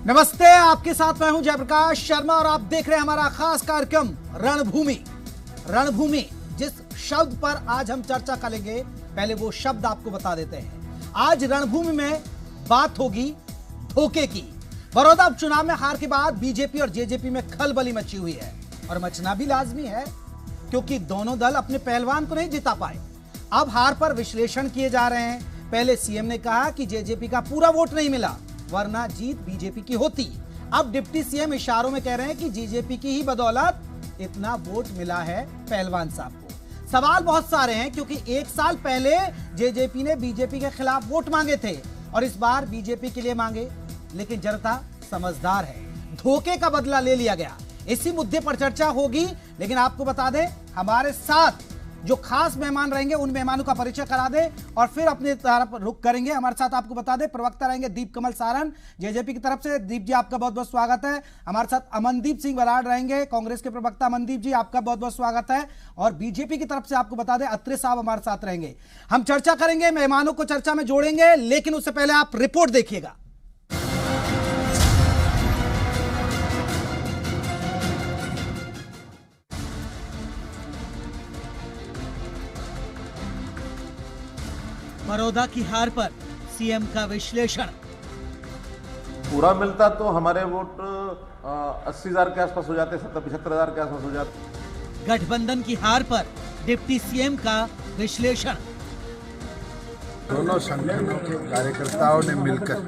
नमस्ते, आपके साथ मैं हूं जयप्रकाश शर्मा और आप देख रहे हैं हमारा खास कार्यक्रम रणभूमि। रणभूमि जिस शब्द पर आज हम चर्चा करेंगे, पहले वो शब्द आपको बता देते हैं। आज रणभूमि में बात होगी धोखे की। बड़ौदा उपचुनाव में हार के बाद बीजेपी और जेजेपी में खलबली मची हुई है और मचना भी लाजमी है, क्योंकि दोनों दल अपने पहलवान को नहीं जिता पाए। अब हार पर विश्लेषण किए जा रहे हैं। पहले सीएम ने कहा कि जेजेपी का पूरा वोट नहीं मिला, वरना जीत बीजेपी की होती। अब डिप्टी सीएम इशारों में कह रहे हैं कि जेजेपी की ही बदौलत इतना वोट मिला है पहलवान साहब को। सवाल बहुत सारे हैं, क्योंकि एक साल पहले जेजेपी ने बीजेपी के खिलाफ वोट मांगे थे और इस बार बीजेपी के लिए मांगे, लेकिन जनता समझदार है, धोखे का बदला ले लिया गया। इसी मुद्दे पर चर्चा होगी, लेकिन आपको बता दें हमारे साथ जो खास मेहमान रहेंगे उन मेहमानों का परिचय करा दें और फिर अपनी तरफ रुख करेंगे। हमारे साथ आपको बता दें प्रवक्ता रहेंगे दीप कमल सारण जेजेपी की तरफ से। दीप जी, आपका बहुत बहुत स्वागत है। हमारे साथ अमनदीप सिंह बराड़ रहेंगे, कांग्रेस के प्रवक्ता। अमनदीप जी, आपका बहुत बहुत स्वागत है। और बीजेपी की तरफ से आपको बता दें अत्रे साहब हमारे साथ रहेंगे। हम चर्चा करेंगे, मेहमानों को चर्चा में जोड़ेंगे, लेकिन उससे पहले आप रिपोर्ट देखिएगा। बड़ौदा की हार पर सीएम का विश्लेषण। पूरा मिलता तो हमारे वोट 80,000 के आसपास हो जाते, 70-75,000 के आसपास हो जाते। गठबंधन की हार पर डिप्टी सीएम का विश्लेषण। दोनों संगठनों के कार्यकर्ताओं ने मिलकर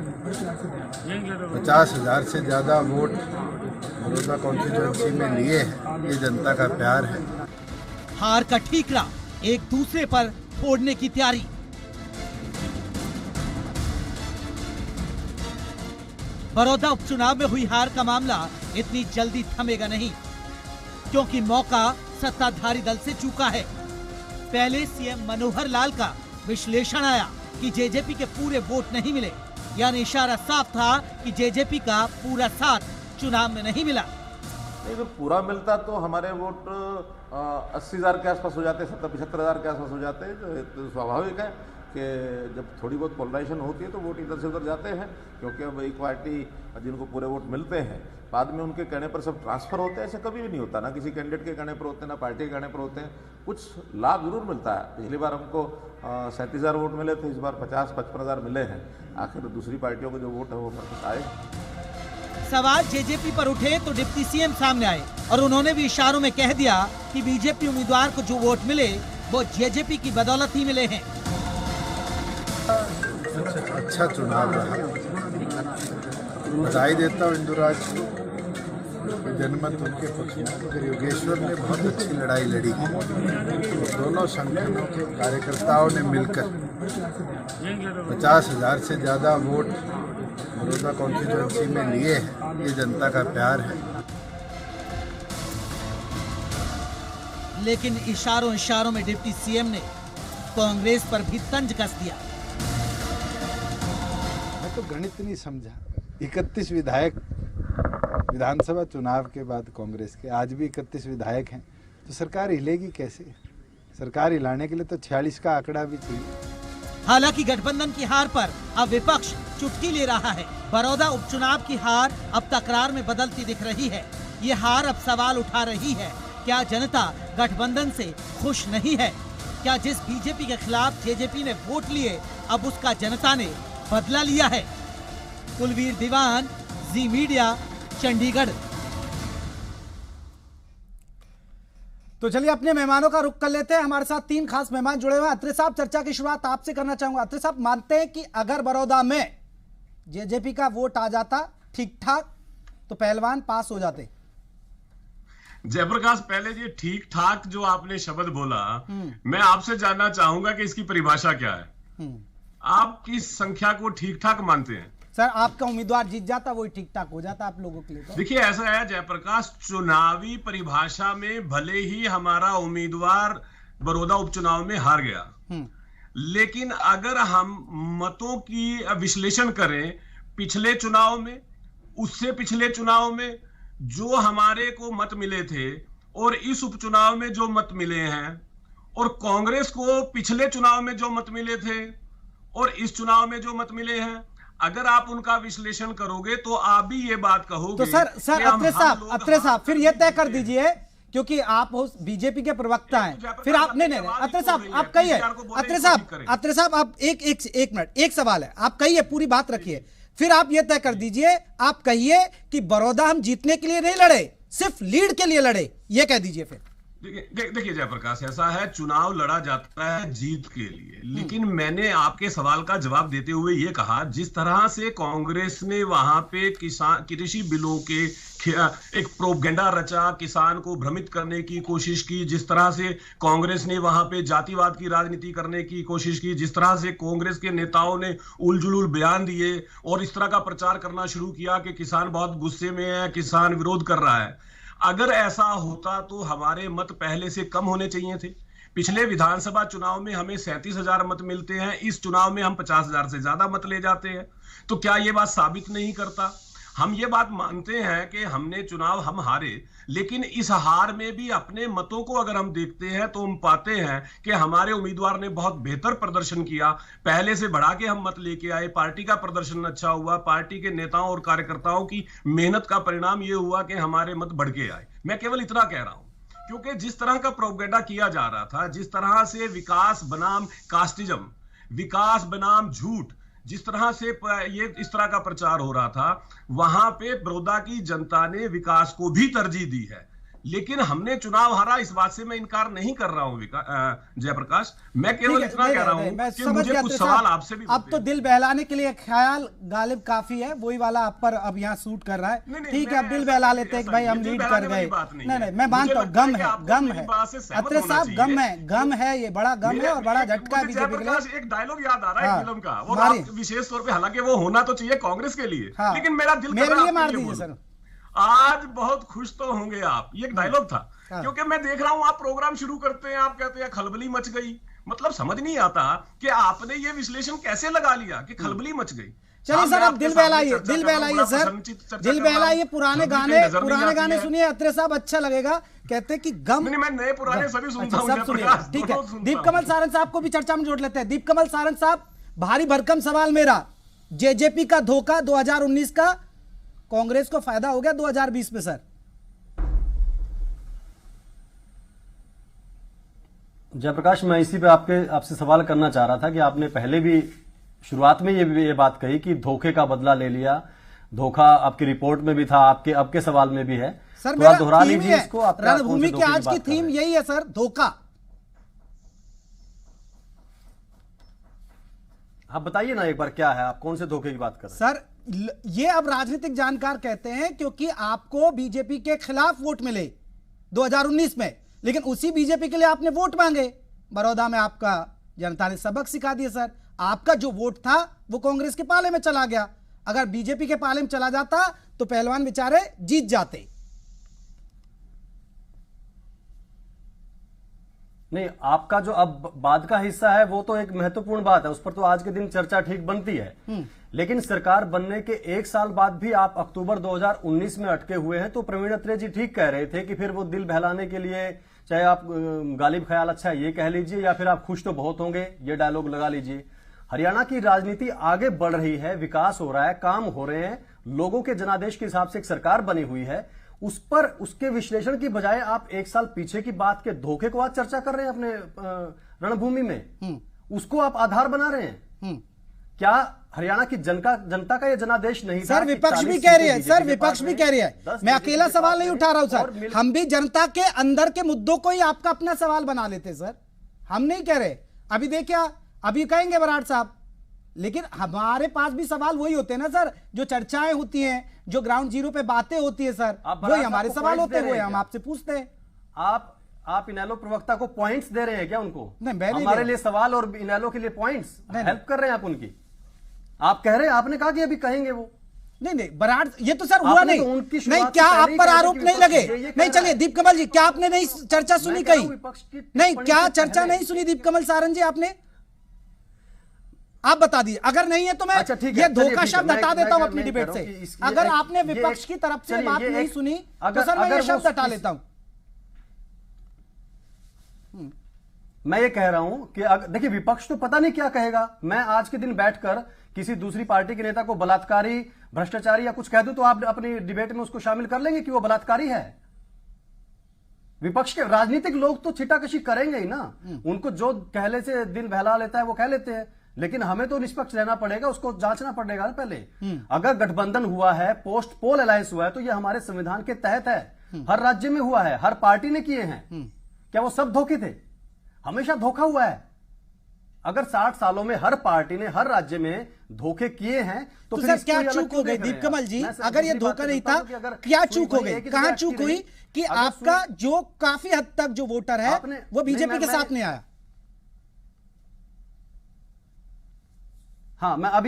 50,000 से ज्यादा वोट बड़ौदा कॉन्स्टिट्यूएंसी में लिए हैं। ये जनता का प्यार है। हार का ठीकरा एक दूसरे पर फोड़ने की तैयारी। बड़ौदा उपचुनाव में हुई हार का मामला इतनी जल्दी थमेगा नहीं, क्योंकि मौका सत्ताधारी दल से चूका है। पहले सीएम मनोहर लाल का विश्लेषण आया कि जेजेपी के पूरे वोट नहीं मिले, यानी इशारा साफ था कि जेजेपी का पूरा साथ चुनाव में नहीं मिला। नहीं, तो पूरा मिलता तो हमारे वोट 80,000 के आसपास हो जाते, 70-75,000 के आसपास हो जाते। तो स्वाभाविक है कि जब थोड़ी बहुत पोलराइजेशन होती है तो वोट इधर से उधर जाते हैं, क्योंकि अब एक पार्टी जिनको पूरे वोट मिलते हैं बाद में उनके कहने पर सब ट्रांसफर होते हैं। ऐसा कभी भी नहीं होता, ना किसी कैंडिडेट के कहने पर होते हैं, ना पार्टी के कहने पर होते हैं। कुछ लाभ जरूर मिलता है। पिछली बार हमको 37,000 वोट मिले थे, इस बार 50-55,000 मिले हैं। आखिर दूसरी पार्टियों के जो वोट है वो वापस आए। सवाल जेजेपी पर उठे तो डिप्टी सीएम सामने आए और उन्होंने भी इशारों में कह दिया कि बीजेपी उम्मीदवार को जो वोट मिले वो जेजेपी की बदौलत ही मिले हैं। अच्छा चुनाव रहा। बधाई देता हूँ इंदुराज को, जनमत उनके पक्ष में। फिर योगेश्वर ने बहुत अच्छी लड़ाई लड़ी है। दोनों संगठनों के कार्यकर्ताओं ने मिलकर 50,000 से ज्यादा वोट बड़ौदा कॉन्स्टिट्यूएंसी में लिए हैं। ये जनता का प्यार है। लेकिन इशारों में डिप्टी सीएम ने कांग्रेस पर भी तंज कस दिया। मैं तो गणित नहीं समझा। 31 विधायक विधानसभा चुनाव के बाद कांग्रेस के, आज भी 31 विधायक हैं, तो सरकार हिलेगी कैसे? सरकार हिलाने के लिए तो 46 का आंकड़ा भी चाहिए। हालांकि गठबंधन की हार पर अब विपक्ष चुटकी ले रहा है। बड़ौदा उपचुनाव की हार अब तकरार में बदलती दिख रही है। ये हार अब सवाल उठा रही है, क्या जनता गठबंधन से खुश नहीं है? क्या जिस बीजेपी के खिलाफ जेजेपी ने वोट लिए, अब उसका जनता ने बदला लिया है? कुलवीर दीवान, जी मीडिया, चंडीगढ़। तो चलिए अपने मेहमानों का रुख कर लेते हैं। हमारे साथ 3 खास मेहमान जुड़े हुए हैं। अत्रे साहब, चर्चा की शुरुआत आपसे करना चाहूंगा। अत्रे साहब, मानते हैं कि अगर बड़ौदा में जेजेपी का वोट आ जाता ठीक ठाक तो पहलवान पास हो जाते? जयप्रकाश, पहले ये ठीक ठाक जो आपने शब्द बोला, मैं आपसे जानना चाहूंगा कि इसकी परिभाषा क्या है? आप किस संख्या को ठीक ठाक मानते हैं? सर, आपका उम्मीदवार जीत जाता वही ठीक ठाक हो जाता आप लोगों के लिए तो? देखिए, ऐसा है जयप्रकाश, चुनावी परिभाषा में भले ही हमारा उम्मीदवार बड़ौदा उपचुनाव में हार गया, लेकिन अगर हम मतों की विश्लेषण करें पिछले चुनाव में, उससे पिछले चुनाव में जो हमारे को मत मिले थे और इस उपचुनाव में जो मत मिले हैं, और कांग्रेस को पिछले चुनाव में जो मत मिले थे और इस चुनाव में जो मत मिले हैं, अगर आप उनका विश्लेषण करोगे तो आप भी ये बात कहोगे। तो सर अत्रे साहब फिर ये तय कर दीजिए, क्योंकि आप बीजेपी के प्रवक्ता हैं, फिर आप नहीं अत्रे साहब आप कहिए, अत्रे साहब आप एक मिनट, एक सवाल है, आप कहिए, पूरी बात रखिए, फिर आप ये तय कर दीजिए, आप कहिए कि बड़ौदा हम जीतने के लिए नहीं लड़े, सिर्फ लीड के लिए लड़े, ये कह दीजिए फिर। देखिए जयप्रकाश, ऐसा है, चुनाव लड़ा जाता है जीत के लिए, लेकिन मैंने आपके सवाल का जवाब देते हुए यह कहा, जिस तरह से कांग्रेस ने वहां पे कृषि बिलों के एक प्रोपेगेंडा रचा, किसान को भ्रमित करने की कोशिश की, जिस तरह से कांग्रेस ने वहां पे जातिवाद की राजनीति करने की कोशिश की, जिस तरह से कांग्रेस के नेताओं ने उलझुल बयान दिए और इस तरह का प्रचार करना शुरू किया कि किसान बहुत गुस्से में है, किसान विरोध कर रहा है। अगर ऐसा होता तो हमारे मत पहले से कम होने चाहिए थे। पिछले विधानसभा चुनाव में हमें 37,000 मत मिलते हैं, इस चुनाव में हम 50,000 से ज्यादा मत ले जाते हैं, तो क्या यह बात साबित नहीं करता? हम ये बात मानते हैं कि हमने चुनाव हम हारे, लेकिन इस हार में भी अपने मतों को अगर हम देखते हैं तो हम पाते हैं कि हमारे उम्मीदवार ने बहुत बेहतर प्रदर्शन किया, पहले से बढ़ा के हम मत लेके आए, पार्टी का प्रदर्शन अच्छा हुआ, पार्टी के नेताओं और कार्यकर्ताओं की मेहनत का परिणाम यह हुआ कि हमारे मत बढ़ के आए। मैं केवल इतना कह रहा हूं, क्योंकि जिस तरह का प्रोपेगेंडा किया जा रहा था, जिस तरह से विकास बनाम कास्टिज्म, विकास बनाम झूठ, जिस तरह से ये इस तरह का प्रचार हो रहा था, वहां पे बड़ौदा की जनता ने विकास को भी तरजीह दी है। लेकिन हमने चुनाव हारा, इस बात से मैं इनकार नहीं कर रहा हूं जयप्रकाश, मैं केवल इतना कह रहा हूं कि मुझे कुछ सवाल आपसे भी अब तो दिल बहलाने के लिए ख्याल गालिब काफी है, वही वाला आप पर अब यहाँ सूट कर रहा है। ठीक है, अब दिल बहला लेते हैं कि भाई हम लीड कर गए। नहीं, मैं मानता हूँ, गम है अत्रे साहब, गम है, ये बड़ा गम है और बड़ा झटका है बीजेपी के लिए। एक डायलॉग याद आ रहा है फिल्म का, वो विशेष तौर पर, हालांकि वो होना तो चाहिए कांग्रेस के लिए, लेकिन मेरा दिल मेरे लिए मार दीजिए सर। आज बहुत खुश तो होंगे आप, ये एक डायलॉग था, क्योंकि मैं देख रहा हूं आप प्रोग्राम शुरू करते हैं, आप कहते हैं खलबली मच गई, मतलब समझ नहीं आता कि आपने ये विश्लेषण कैसे लगा लिया कि खलबली मच गई। चलिए सर, अब दिल बहलाइए सर, दिल बहलाइए, पुराने गाने सुनिए अत्रे साहब, अच्छा लगेगा। कहते कि गम, मैं नए पुराने सभी सुनता हूं, सब सुनिए, ठीक है। दीप कमल सारन साहब को भी चर्चा में जोड़ लेते हैं। दीप कमल सारन साहब, भारी भरकम सवाल मेरा, जेजेपी का धोखा 2019 का कांग्रेस को फायदा हो गया 2020 में सर। जयप्रकाश, मैं इसी पे आपसे सवाल करना चाह रहा था कि आपने पहले भी शुरुआत में ये बात कही कि धोखे का बदला ले लिया, धोखा आपकी रिपोर्ट में भी था, आपके सवाल में भी है सर। थोड़ा दोहरा लीजिए इसको। रणभूमि की आज की थीम यही है सर, धोखा। आप बताइए ना एक बार, क्या है, आप कौन से धोखे की बात कर रहे हैं? सर ये अब राजनीतिक जानकार कहते हैं क्योंकि आपको बीजेपी के खिलाफ वोट मिले 2019 में, लेकिन उसी बीजेपी के लिए आपने वोट मांगे। बड़ौदा में आपका जनता ने सबक सिखा दिया सर। आपका जो वोट था वो कांग्रेस के पाले में चला गया, अगर बीजेपी के पाले में चला जाता तो पहलवान बेचारे जीत जाते। नहीं, आपका जो अब बाद का हिस्सा है वो तो एक महत्वपूर्ण बात है, उस पर तो आज के दिन चर्चा ठीक बनती है, लेकिन सरकार बनने के 1 साल बाद भी आप अक्टूबर 2019 में अटके हुए हैं। तो प्रवीण अत्रे जी ठीक कह रहे थे कि फिर वो दिल बहलाने के लिए, चाहे आप गालिब ख्याल अच्छा ये कह लीजिए या फिर आप खुश तो बहुत होंगे ये डायलॉग लगा लीजिए। हरियाणा की राजनीति आगे बढ़ रही है, विकास हो रहा है, काम हो रहे हैं, लोगों के जनादेश के हिसाब से एक सरकार बनी हुई है, उस पर उसके विश्लेषण की बजाय आप 1 साल पीछे की बात के धोखे को आज चर्चा कर रहे हैं अपने रणभूमि में, उसको आप आधार बना रहे हैं। क्या हरियाणा की जनता का ये जनादेश नहीं था? सर विपक्ष भी कह रही है, सर विपक्ष भी कह रही है, मैं अकेला सवाल नहीं उठा रहा हूं सर, हम भी जनता के अंदर के मुद्दों को ही आपका अपना सवाल बना लेते सर, हम नहीं कह रहे। अभी देखिए, अभी कहेंगे बराड़ साहब, लेकिन हमारे पास भी सवाल वही होते हैं ना सर, जो चर्चाएं होती हैं, जो ग्राउंड जीरो पे बातें होती है सर, वही हमारे सवाल होते हैं, वही हम आपसे पूछते हैं। आप इनेलो प्रवक्ता को पॉइंट्स दे रहे हैं क्या उनको? नहीं, हमारे लिए सवाल और इनेलो के लिए पॉइंट्स हेल्प कर रहे हैं आप उनकी? आप कह रहे हैं, आपने कहा कि अभी कहेंगे वो। नहीं बराड़, ये तो सर हुआ नहीं। नहीं, क्या आप पर आरोप नहीं लगे? नहीं, चलिए दीप कमल जी, क्या आपने नहीं चर्चा सुनी कहीं? नहीं, क्या चर्चा नहीं सुनी दीप कमल सारन जी आपने? आप बता दीजिए, अगर नहीं है तो मैं ये धोखा शब्द हटा देता हूं अपनी डिबेट से। अगर आपने विपक्ष की तरफ से बात नहीं सुनी तो सर मैं ये शब्द हटा लेता हूं। मैं ये कह रहा हूं कि देखिए, विपक्ष तो पता नहीं क्या कहेगा। मैं आज के दिन बैठकर किसी दूसरी पार्टी के नेता को बलात्कारी, भ्रष्टाचारी या कुछ कह दूं तो आप अपनी डिबेट में उसको शामिल कर लेंगे कि वो बलात्कारी है? विपक्ष के राजनीतिक लोग तो छिटाकशी करेंगे ही ना, उनको जो कहले से दिन बहला लेता है वो कह लेते हैं, लेकिन हमें तो निष्पक्ष रहना पड़ेगा, उसको जांचना पड़ेगा ना पहले। अगर गठबंधन हुआ है, पोस्ट पोल अलायंस हुआ है, तो ये हमारे संविधान के तहत है, हर राज्य में हुआ है, हर पार्टी ने किए हैं। क्या वो सब धोखे थे? हमेशा धोखा हुआ है। अगर 60 सालों में हर पार्टी ने हर राज्य में धोखे किए हैं तो सर क्या चूक हो गई दीप कमल जी? अगर ये धोखा नहीं था, क्या चूक हो गई? कहां चूक हुई कि आपका जो काफी हद तक जो वोटर है वो बीजेपी के साथ नहीं आया? हाँ, मैं अब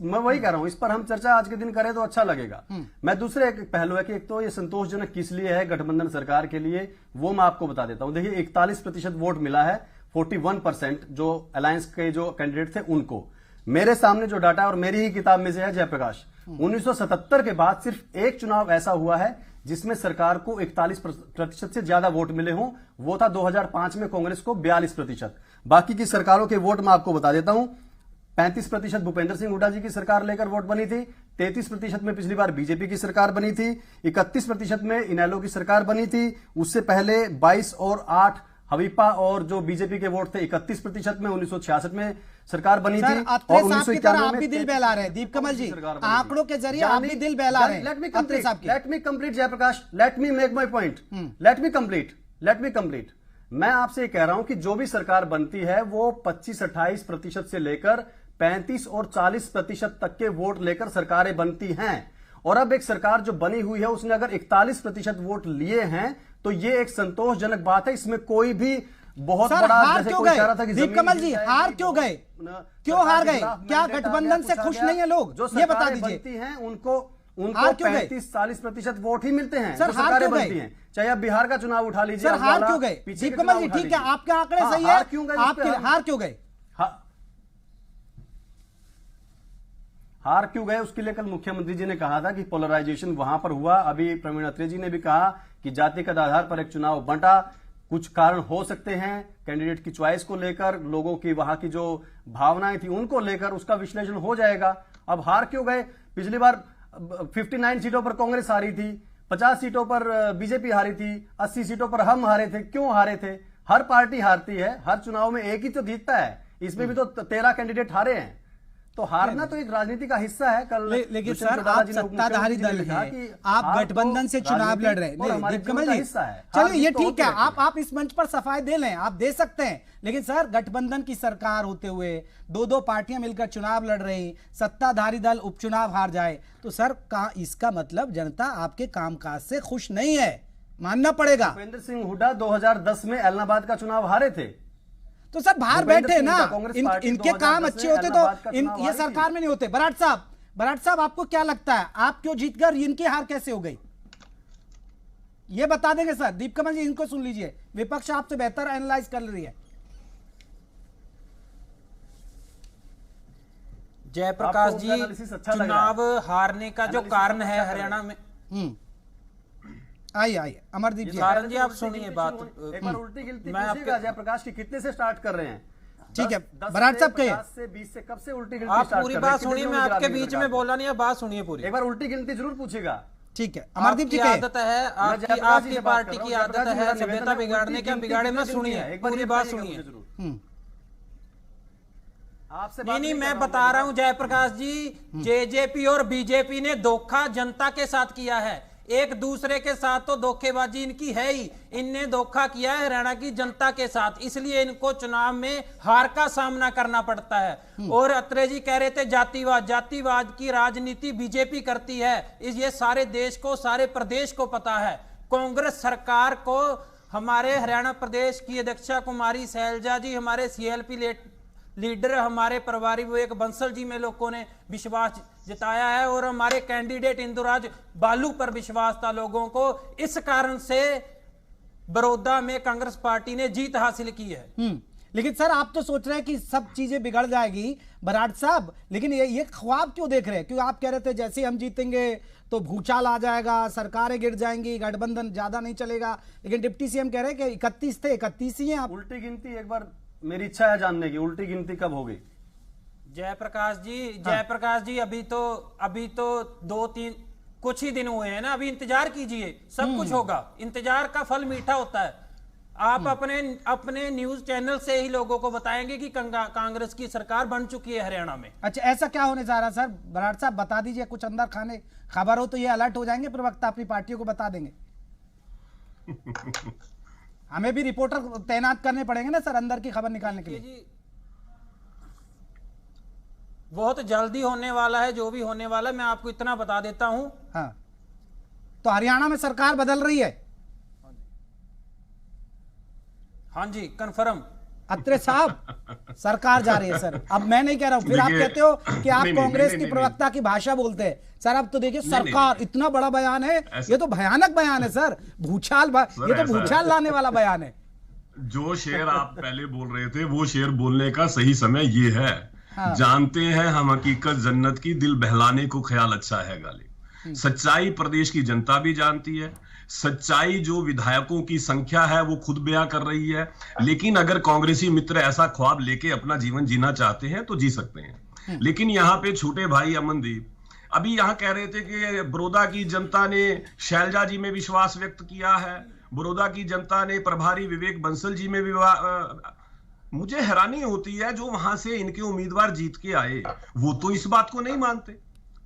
मैं वही कह रहा हूं, इस पर हम चर्चा आज के दिन करें तो अच्छा लगेगा। मैं दूसरे एक पहलू है कि एक तो ये संतोषजनक किस लिए है गठबंधन सरकार के लिए, वो मैं आपको बता देता हूं। देखिए 41% वोट मिला है, 41% जो अलायंस के जो कैंडिडेट थे उनको। मेरे सामने जो डाटा और मेरी ही किताब में से है जयप्रकाश, 1977 के बाद सिर्फ एक चुनाव ऐसा हुआ है जिसमें सरकार को 41% से ज्यादा वोट मिले हों, वो था 2005 में कांग्रेस को 42%। बाकी की सरकारों के वोट मैं आपको बता देता हूं। 35% भूपेंद्र सिंह हुड्डा जी की सरकार लेकर वोट बनी थी, 33% में पिछली बार बीजेपी की सरकार बनी थी, 31% में इनेलो की सरकार बनी थी, उससे पहले 22 और 8 हवीपा और जो बीजेपी के वोट थे 31% में 1966 में सरकार बनी थी। और 1991 आप भी दिल बहला रहे हैं दीप कमल जी, आंकड़ों के जरिए आप भी दिल बहला रहे हैं। Let me complete Jayaprakash, let me make my point, let me complete. मैं आपसे ये कह रहा हूं कि जो भी सरकार बनती है वो 25-28% से लेकर 35 और 40% तक के वोट लेकर सरकारें बनती हैं। और अब एक सरकार जो बनी हुई है उसने अगर 41% वोट लिए हैं तो ये एक संतोषजनक बात है, इसमें कोई भी बहुत बड़ा जैसे कोई कह रहा था कि दीप कमल जी हार क्यों गए? क्यों हार गए? क्या गठबंधन से खुश नहीं है लोग? जो ये बता दीजिए। हैं उनको 35-40% वोट ही मिलते हैं। सर हार क्यों गए? चाहे आप बिहार का चुनाव उठा लीजिए। सर हार क्यों गए? दीप कमल जी ठीक है, आपके आंकड़े सही है, आपके हार क्यों गए? हार क्यों गए उसके लिए कल मुख्यमंत्री जी ने कहा था कि पोलराइजेशन वहां पर हुआ। अभी प्रवीण अत्रे जी ने भी कहा कि जातिगत आधार पर एक चुनाव बंटा, कुछ कारण हो सकते हैं कैंडिडेट की चॉइस को लेकर, लोगों की वहां की जो भावनाएं थी उनको लेकर, उसका विश्लेषण हो जाएगा। अब हार क्यों गए? पिछली बार 59 सीटों पर कांग्रेस हारी थी, 50 सीटों पर बीजेपी हारी थी, 80 सीटों पर हम हारे थे। क्यों हारे थे? हर पार्टी हारती है, हर चुनाव में एक ही तो जीतता है, इसमें भी तो 13 कैंडिडेट हारे हैं। तो हारना तो एक राजनीति का हिस्सा है। कल लेकिन सर आप सत्ताधारी दल हैं, आप गठबंधन से चुनाव लड़ रहे हैं। दीप कमल जी चलिए ये ठीक है, आप इस मंच पर सफाई दे लें, आप दे सकते हैं, लेकिन सर गठबंधन की सरकार होते हुए दो पार्टियां मिलकर चुनाव लड़ रही, सत्ताधारी दल उपचुनाव हार जाए तो सर इसका मतलब जनता आपके कामकाज से खुश नहीं है, मानना पड़ेगा। भूपेंद्र सिंह हुड्डा 2010 में ऐलनाबाद का चुनाव हारे थे, तो सर बाहर बैठे ना, इनके काम अच्छे होते तो ये सरकार में नहीं होते। बराड़ साहब आपको क्या लगता है, आप क्यों जीत गए, इनकी हार कैसे हो गई, ये बता देंगे सर? दीप कमल जी इनको सुन लीजिए, विपक्ष आपसे बेहतर एनालाइज कर रही है। जयप्रकाश जी, चुनाव हारने का जो कारण है हरियाणा में, आइए अमरदीप जी, सारन जी आप सुनिए बात। एक बार उल्टी गिनती पूछिएगा जयप्रकाश की कितने से स्टार्ट कर रहे हैं? ठीक है बराड़ साहब कहिए। 20 से कब से उल्टी गिनती आप पूरी बात सुनिए, मैं आपके बीच में बोला नहीं, बात सुनिए पूरी। एक बार उल्टी गिनती जरूर पूछिएगा। ठीक है अमरदीप जी, आदत है आपकी पार्टी की आदत है सभ्यता बिगाड़ने की, बिगाड़े में सुनिए, पूरी बात सुनिए। नहीं मैं बता रहा हूं जयप्रकाश जी, जेजेपी और बीजेपी ने धोखा जनता के साथ किया है, एक दूसरे के साथ तो धोखेबाजी इनकी है ही, इनने धोखा किया है हरियाणा की जनता के साथ, इसलिए इनको चुनाव में हार का सामना करना पड़ता है। और अत्रे जी कह रहे थे जातिवाद की राजनीति बीजेपी करती है, ये सारे देश को, सारे प्रदेश को पता है। कांग्रेस सरकार को हमारे हरियाणा प्रदेश की अध्यक्षा कुमारी शैलजा जी, हमारे सीएलपी लीडर, हमारे प्रभारी विवेक बंसल जी में लोगों ने विश्वास जताया है और हमारे कैंडिडेट इंदुराज बालू पर विश्वास था लोगों को, इस कारण से बड़ौदा में कांग्रेस पार्टी ने जीत हासिल की है। लेकिन सर आप तो सोच रहे हैं कि सब चीजें बिगड़ जाएगी बराड़ साहब, लेकिन ये ख्वाब क्यों देख रहे हैं? क्योंकि आप कह रहे थे जैसे हम जीतेंगे तो भूचाल आ जाएगा, सरकारें गिर जाएंगी, गठबंधन ज्यादा नहीं चलेगा, लेकिन डिप्टी सीएम कह रहे हैं कि 31 थे, 31 ही हैं आप। उल्टी गिनती एक बार मेरी इच्छा है जानने की, उल्टी गिनती कब होगी? जयप्रकाश जी अभी तो 2-3 कुछ ही दिन हुए हैं ना, अभी इंतजार कीजिए, सब कुछ होगा। इंतजार का फल मीठा होता है। आप अपने न्यूज चैनल से ही लोगों को बताएंगे कि कांग्रेस की सरकार बन चुकी है हरियाणा में। अच्छा, ऐसा क्या होने जा रहा है सर? बराड़ साहब बता दीजिए, कुछ अंदर खाने खबर हो तो ये अलर्ट हो जाएंगे, प्रवक्ता अपनी पार्टियों को बता देंगे। हमें भी रिपोर्टर तैनात करने पड़ेंगे ना सर, अंदर की खबर निकालने के लिए। बहुत जल्दी होने वाला है, जो भी होने वाला है मैं आपको इतना बता देता हूं। हाँ, तो हरियाणा में सरकार बदल रही है। हाँ जी, कंफर्म। अत्रे साहब, सरकार जा रही है सर। अब मैं नहीं कह रहा हूं, फिर आप कहते हो कि आप कांग्रेस की प्रवक्ता की भाषा बोलते हैं। सर अब तो देखिए, सरकार इतना बड़ा बयान है, ये तो भयानक बयान है सर। भूचाल, ये तो भूचाल लाने वाला बयान है। जो शेर आप पहले बोल रहे थे, वो शेर बोलने का सही समय ये है। हाँ। जानते हैं हम हकीकत जन्नत की, दिल बहलाने को ख्याल अच्छा है गालिब। सच्चाई प्रदेश की जनता भी जानती है, सच्चाई जो विधायकों की संख्या है वो खुद बयां कर रही है। लेकिन अगर कांग्रेसी मित्र ऐसा ख्वाब लेके अपना जीवन जीना चाहते हैं तो जी सकते हैं। लेकिन यहाँ पे छोटे भाई अमनदीप अभी यहाँ कह रहे थे कि बड़ौदा की जनता ने शैलजा जी में विश्वास व्यक्त किया है, बड़ौदा की जनता ने प्रभारी विवेक बंसल जी में मुझे हैरानी होती है, जो वहां से इनके उम्मीदवार जीत के आए वो तो इस बात को नहीं मानते।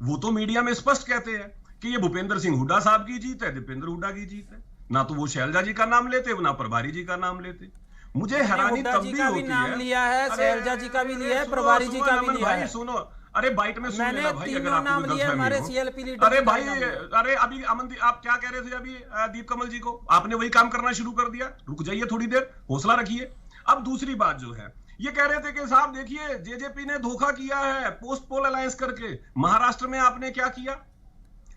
वो तो मीडिया में स्पष्ट कहते हैं कि ये भूपेंद्र सिंह हुड्डा साहब की जीत है, दीपेंद्र हुड्डा की जीत है। ना तो वो शैलजा जी का नाम लेते, ना प्रभारी जी का नाम लेते। मुझे हैरानी तब भी होती है। लिया है, शैलजा जी का भी लिया है, प्रभारी जी का भी लिया है। सुनो, अरे बाइट में सुन लेना भाई, अगर आपको नाम लिया हमारे सीएलपी लीडर। अरे भाई, अरे अभी अमनदीप आप क्या कह रहे थे अभी दीप कमल जी को? आपने वही काम करना शुरू कर दिया। रुक जाइए थोड़ी देर, हौसला रखिए। अब दूसरी बात जो है, ये कह रहे थे कि साहब देखिए जेजेपी ने धोखा किया है पोस्ट पोल अलायंस करके। महाराष्ट्र में आपने क्या किया?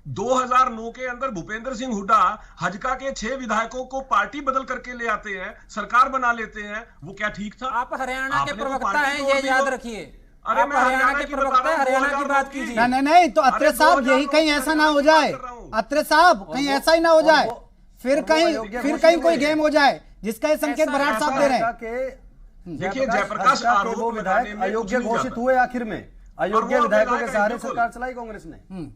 2009 के अंदर भूपेंद्र सिंह हुड्डा हजका के 6 विधायकों को पार्टी बदल करके ले आते हैं, सरकार बना लेते हैं। वो क्या ठीक था? आप हरियाणा के प्रवक्ता हैं, ये याद रखिए। अरे मैं हरियाणा के प्रवक्ता, हरियाणा की बात कीजिए। नहीं, तो अत्रे साहब यही कहीं ऐसा ना हो जाए, अत्रे साहब कहीं ऐसा ही ना हो जाए, फिर कहीं कोई गेम हो जाए जिसका ये संकेत बराड़ साहब दे रहे हैं। देखिए जयप्रकाश वो विधायक अयोग्य घोषित हुए आखिर में, अयोग्य विधायकों के सहारे सरकार चलाई कांग्रेस ने।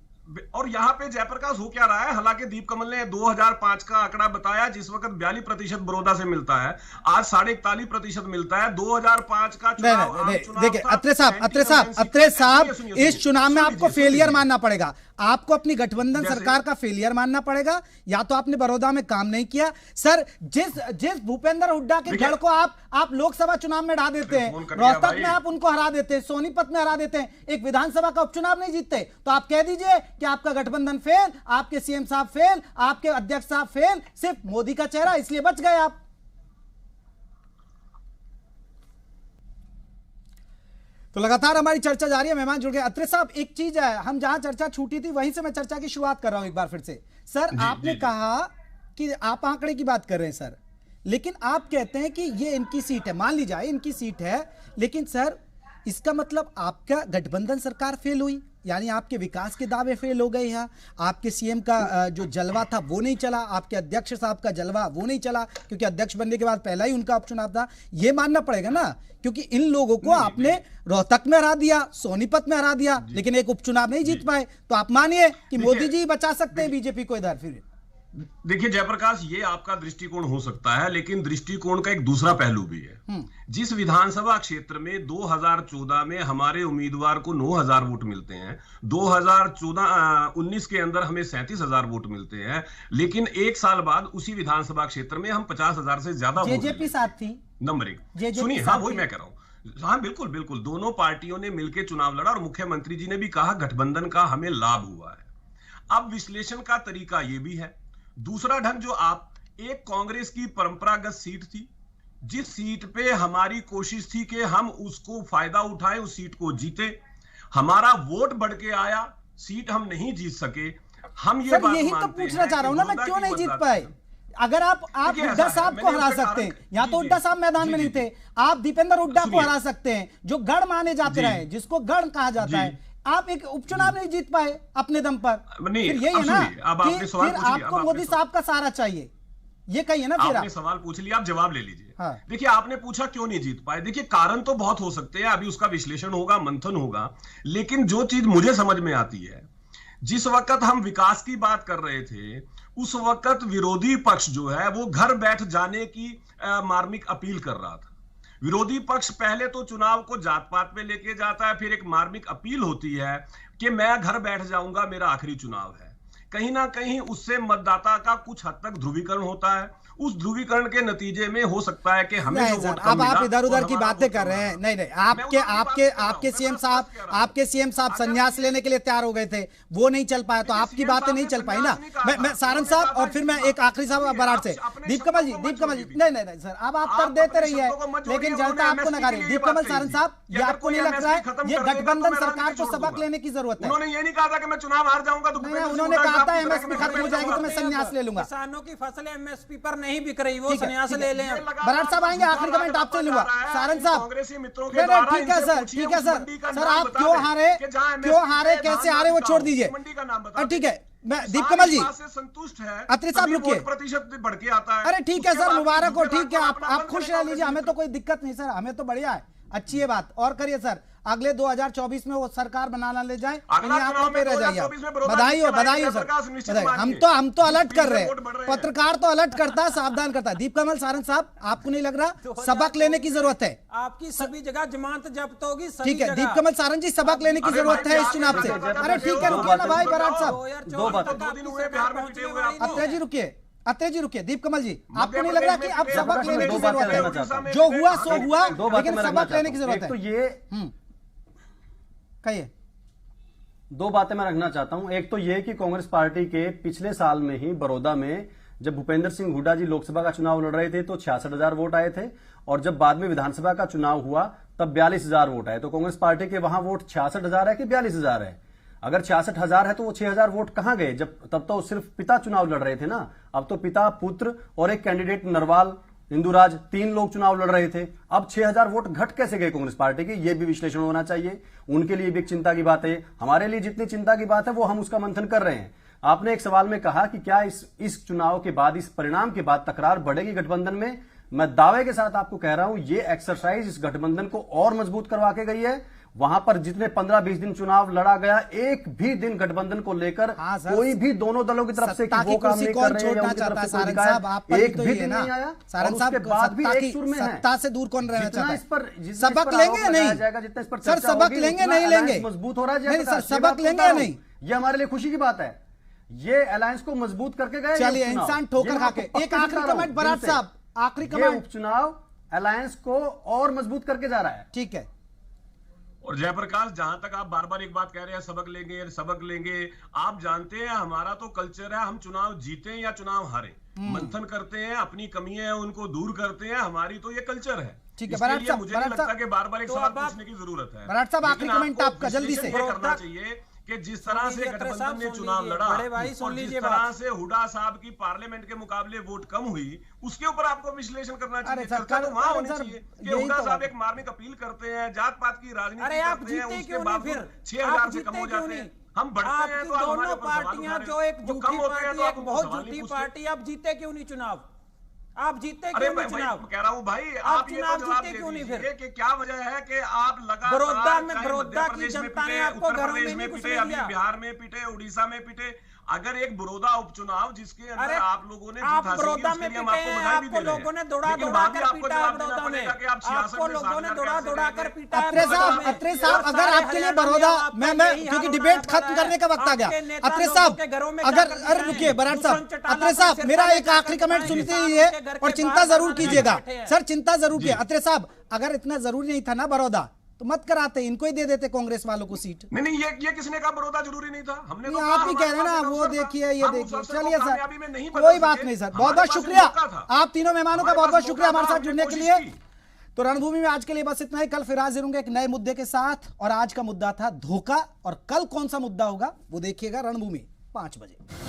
और यहाँ पे जयप्रकाश हो क्या रहा है? हालांकि दीप कमल ने 2005 का आंकड़ा बताया, जिस वक्त 42% बड़ौदा से मिलता है, आज 41.5% मिलता है। 2005 का चुनाव देखिए अत्रे साहब, इस चुनाव में आपको फेलियर मानना पड़ेगा। आपको अपनी गठबंधन सरकार का फेलियर मानना पड़ेगा। या तो आपने बड़ौदा में काम नहीं किया सर। जिस भूपेंद्र हुड्डा के गढ़ को आप लोकसभा चुनाव में हरा देते हैं, रोहतक में आप उनको हरा देते हैं, सोनीपत में हरा देते हैं, एक विधानसभा का उपचुनाव नहीं जीतते, तो आप कह दीजिए कि आपका गठबंधन फेल, आपके सीएम साहब फेल, आपके अध्यक्ष साहब फेल, सिर्फ मोदी का चेहरा इसलिए बच गए आप। तो लगातार हमारी चर्चा जारी है, मेहमान जुड़ गए। अत्रे साहब, एक चीज है, हम जहां चर्चा छूटी थी वहीं से मैं चर्चा की शुरुआत कर रहा हूं एक बार फिर से। सर आपने कहा कि आप आंकड़े की बात कर रहे हैं सर, लेकिन आप कहते हैं कि ये इनकी सीट है, मान ली जाए इनकी सीट है, लेकिन सर इसका मतलब आपका गठबंधन सरकार फेल हुई, यानी आपके विकास के दावे फेल हो गए हैं, आपके सीएम का जो जलवा था वो नहीं चला, आपके अध्यक्ष साहब का जलवा वो नहीं चला, क्योंकि अध्यक्ष बनने के बाद पहला ही उनका उपचुनाव था। ये मानना पड़ेगा ना, क्योंकि इन लोगों को आपने रोहतक में हरा दिया, सोनीपत में हरा दिया, लेकिन एक उपचुनाव नहीं जीत पाए। तो आप मानिए कि मोदी जी बचा सकते हैं बीजेपी को इधर। फिर देखिए जयप्रकाश, ये आपका दृष्टिकोण हो सकता है, लेकिन दृष्टिकोण का एक दूसरा पहलू भी है। जिस विधानसभा क्षेत्र में 2014 में हमारे उम्मीदवार को 9,000 वोट मिलते हैं, 2019 के अंदर हमें 37,000 वोट मिलते हैं, लेकिन एक साल बाद उसी विधानसभा क्षेत्र में हम 50,000 से ज्यादा जेजेपी साथ थी नंबर 1। सुनिए, हाँ वही मैं कह रहा हूँ, हाँ बिल्कुल बिल्कुल, दोनों पार्टियों ने मिलकर चुनाव लड़ा और मुख्यमंत्री जी ने भी कहा गठबंधन का हमें लाभ हुआ है। अब विश्लेषण का तरीका यह भी है। दूसरा ढंग जो एक कांग्रेस की परंपरागत सीट थी, जिस सीट पे हमारी कोशिश थी कि हम उसको फायदा उठाएं, उस सीट को जीते, हमारा वोट बढ़ के आया, सीट हम नहीं जीत सके। हम ये बात यही तो पूछना चाह रहा हूं ना मैं, क्यों नहीं जीत पाए? अगर आप हुड्डा साहब को हरा सकते हैं, या तो हुड्डा साहब मैदान में नहीं थे, आप दीपेंद्र हुड्डा को हरा सकते हैं जो गढ़ माने जाते रहे, जिसको गढ़ कहा जाता है। आप एक उपचुनाव नहीं जीत पाए अपने दम पर, फिर यही है ना कि फिर आपको मोदी साहब का सहारा चाहिए, ये कही है ना। फिर आपने सवाल पूछ लिया, आप जवाब ले लीजिए। हाँ। देखिए, आपने पूछा क्यों नहीं जीत पाए। देखिए, कारण तो बहुत हो सकते हैं, अभी उसका विश्लेषण होगा, मंथन होगा, लेकिन जो चीज मुझे समझ में आती है, जिस वक्त हम विकास की बात कर रहे थे, उस वक्त विरोधी पक्ष जो है वो घर बैठ जाने की मार्मिक अपील कर रहा था। विरोधी पक्ष पहले तो चुनाव को जात पात पे लेके जाता है, फिर एक मार्मिक अपील होती है कि मैं घर बैठ जाऊंगा, मेरा आखिरी चुनाव है। कहीं ना कहीं उससे मतदाता का कुछ हद तक ध्रुवीकरण होता है। उस ध्रुवीकरण के नतीजे में हो सकता है कि हमें नहीं सर, अब आप इधर उधर की बातें कर रहे हैं। नहीं नहीं, आपके सीएम साहब संन्यास लेने के लिए तैयार हो गए थे, वो नहीं चल पाया, तो आपकी बातें नहीं चल पाई ना। मैं सारंग साहब और फिर मैं एक आखिरी साहब बराड़ से दीप कमल जी। नहीं सर, अब आप तर देते रहिए, लेकिन जनता आपको नकार रही है। दीप कमल सारंग साहब, ये आपको नहीं लगता है ये गठबंधन सरकार को सबक लेने की जरूरत है? उन्होंने ये नहीं कहा था कि मैं चुनाव हार जाऊंगा तो उन्होंने कहा था एमएसपी खत्म हो जाएगी तो मैं संन्यास ले लूंगा। किसानों की फसलें एमएसपी पर नहीं बिक रही, वो संन्यास ले लें। बराड़ साहब आएंगे, आखिरी कमेंट आपसे लूंगा। सारंग साहब, कांग्रेसी मित्रों के द्वारा ठीक है सर, आप क्यों हारे, कैसे हारे वो छोड़ दीजिए। ठीक है, मैं दीप कमल जी संतुष्ट है, अत्रे साहब रुकिए, प्रतिशत बढ़ के आता है। अरे ठीक है सर, मुबारक हो, ठीक है, आप खुश रह लीजिए, हमें तो कोई दिक्कत नहीं सर, हमें तो बढ़िया है, अच्छी है बात। और करिए सर, अगले 2024 में वो सरकार बनाना ले जाए, यहाँ पे रह जाइए। बधाई हो सर, हम तो अलर्ट कर रहे हैं, पत्रकार तो अलर्ट करता है, सावधान करता है। दीप कमल सारंग साहब, आपको नहीं लग रहा सबक लेने की जरूरत है? आपकी सभी जगह जमानत जब्त होगी। ठीक है दीप कमल सारंग जी, सबक लेने की जरूरत है इस चुनाव से। अरे ठीक है, रुकिए ना भाई बराड़ साहब, दो बातें। अत्रे जी रुकिए। दीप कमल जी, आपको नहीं लग रहा कि अब सबक लेने की जरूरत है? जो हुआ सो हुआ, लेकिन सबक लेने की जरूरत है। तो ये कहिए। दो बातें मैं रखना चाहता हूं। एक तो ये कि कांग्रेस पार्टी के पिछले साल में ही बड़ौदा में जब भूपेंद्र सिंह हुड्डा जी लोकसभा का चुनाव लड़ रहे थे तो 66,000 वोट आए थे, और जब बाद में विधानसभा का चुनाव हुआ तब 42,000 वोट आए। तो कांग्रेस पार्टी के वहां वोट 66,000 है कि 42,000 है? अगर 66,000 है तो वो 6,000 वोट कहां गए? जब तब तो सिर्फ पिता चुनाव लड़ रहे थे ना, अब तो पिता, पुत्र और एक कैंडिडेट नरवाल, इंदुराज, 3 लोग चुनाव लड़ रहे थे। अब 6,000 वोट घट कैसे गए कांग्रेस पार्टी के? ये भी विश्लेषण होना चाहिए, उनके लिए भी एक चिंता की बात है। हमारे लिए जितनी चिंता की बात है वो हम उसका मंथन कर रहे हैं। आपने एक सवाल में कहा कि क्या इस चुनाव के बाद, इस परिणाम के बाद तकरार बढ़ेगी गठबंधन में? मैं दावे के साथ आपको कह रहा हूं, ये एक्सरसाइज इस गठबंधन को और मजबूत करवा के गई है। वहां पर जितने 15-20 दिन चुनाव लड़ा गया, एक भी दिन गठबंधन को लेकर कोई भी दोनों दलों की तरफ से कि वो काम नहीं कर रहे हैं या उनकी तरफ से कोई दिखाया, एक भी दिन नहीं आया। सारंग साहब, उसके बाद भी एक सुर में है। सत्ता से दूर कौन रहना चाहता है? इस पर सबक लेंगे या नहीं? जितना इस पर सर सबक लेंगे नहीं लेंगे? मजबूत हो रहा है। नहीं सर, सबक लेंगे या नहीं? ये हमारे लिए खुशी की बात है, ये अलायंस को मजबूत करके गए। चलिए, इंसान ठोकर खा के। एक आखिरी कमेंट बराड़ साहब, आखिरी कमेंट। उपचुनाव अलायंस को और मजबूत करके जा रहा है। ठीक है। और जयप्रकाश, जहां तक आप बार बार एक बात कह रहे हैं, सबक लेंगे, आप जानते हैं हमारा तो कल्चर है, हम चुनाव जीते या चुनाव हारे, मंथन करते हैं, अपनी कमियां हैं उनको दूर करते हैं, हमारी तो ये कल्चर है। ठीक है बराड़ साहब, मुझे नहीं लगता कि बार बार एक सवाल पूछने की जरूरत है। बराड़ साहब, आखिरी कमेंट आपका जल्दी से। करना चाहिए कि जिस तरह से गठबंधन ने चुनाव लड़ा और जिस तरह से हुड्डा साहब की पार्लियामेंट के मुकाबले वोट कम हुई, उसके ऊपर आपको विश्लेषण करना चाहिए। चर्चा तो वहां होनी चाहिए कि हुड्डा साहब एक मार्मिक अपील करते हैं, जात पात की राजनीति करते हैं, उसके बावजूद 6,000 से कम हो जाते हैं। हम बढ़ते हैं तो दोनों पार्टियां, जो एक झूठी पार्टी, एक बहुत झूठी पार्टी, आप जीते क्यों नहीं चुनाव? आप जीते क्यों नहीं चुनाव? कह रहा हूं भाई, आप ये तो जवाब दे दीजिए कि क्या वजह है कि आप लगातार बड़ौदा की जनता ने आपको घरों में नहीं घुसने दिया, अभी बिहार में पिटे, उड़ीसा में पिटे। अगर एक बड़ौदा उपचुनाव जिसके अंदर आप लोगों ने आप बड़ौदा में पिटे हैं, आपको लोगों ने दौड़ा कर पीटा है बड़ौदा में, आपको लोगों ने दौड़ा कर पीटा है। अत्रे साहब, अगर आपके लिए बड़ौदा, मैं क्योंकि डिबेट खत्म करने का वक्त आ गया, अत्रे साहब अगर रुकिए बराड़ साहब, अत्रे साहब मेरा एक आखिरी कमेंट सुनते ही है और चिंता जरूर कीजिएगा सर, चिंता जरूर कीजिए। अत्रे साहब, अगर इतना जरूरी नहीं था ना बड़ौदा, तो मत कराते, इनको ही दे देते कांग्रेस वालों को सीट। नहीं, ये किसने कहा बड़ौदा जरूरी नहीं था? हमने तो आप ही कह रहे हैं ना, वो देखिए, ये देखिए। चलिए सर, कोई बात नहीं सर, बहुत बहुत शुक्रिया आप तीनों मेहमानों का, बहुत बहुत शुक्रिया हमारे साथ जुड़ने के लिए। तो रणभूमि में आज के लिए बस इतना ही। कल फिर हाजिर होंगे एक नए मुद्दे के साथ, और आज का मुद्दा था धोखा, और कल कौन सा मुद्दा होगा वो देखिएगा रणभूमि 5 बजे।